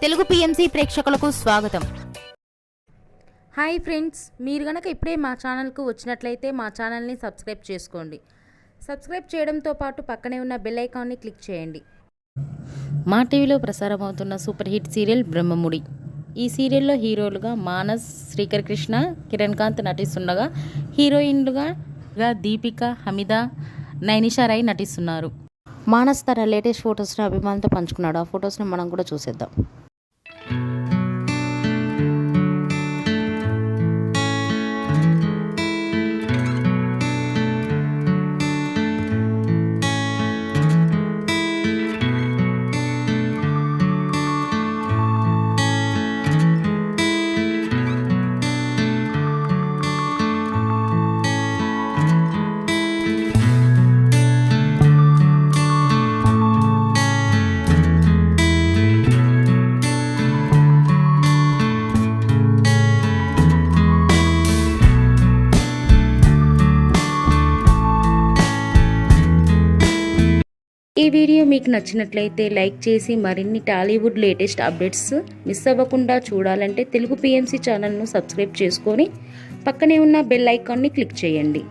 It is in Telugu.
తెలుగు పిఎంసి ప్రేక్షకులకు స్వాగతం. హాయ్ ఫ్రెండ్స్, మీరు గనక ఇప్పుడే మా ఛానల్కు వచ్చినట్లయితే మా ఛానల్ని సబ్స్క్రైబ్ చేసుకోండి. సబ్స్క్రైబ్ చేయడంతో పాటు పక్కనే ఉన్న బెల్ ఐకాన్ని క్లిక్ చేయండి. మా టీవీలో ప్రసారం అవుతున్న సూపర్ హిట్ సీరియల్ బ్రహ్మముడి. ఈ సీరియల్లో హీరోలుగా మానస్, శ్రీకర్ కృష్ణ, కిరణ్ కాంత్ నటిస్తుండగా హీరోయిన్లుగా దీపిక, హమీద, నైనిషా రాయ్ నటిస్తున్నారు. మానస్ తన లేటెస్ట్ ఫొటోస్ని అభిమానులతో పంచుకున్నాడు. ఆ ఫొటోస్ని మనం కూడా చూసేద్దాం. ఈ వీడియో మీకు నచ్చినట్లయితే లైక్ చేసి మరిన్ని టాలీవుడ్ లేటెస్ట్ అప్డేట్స్ మిస్ అవ్వకుండా చూడాలంటే తెలుగు పిఎంసి ఛానల్ను సబ్స్క్రైబ్ చేసుకొని పక్కనే ఉన్న బెల్ ఐకాన్ని క్లిక్ చేయండి.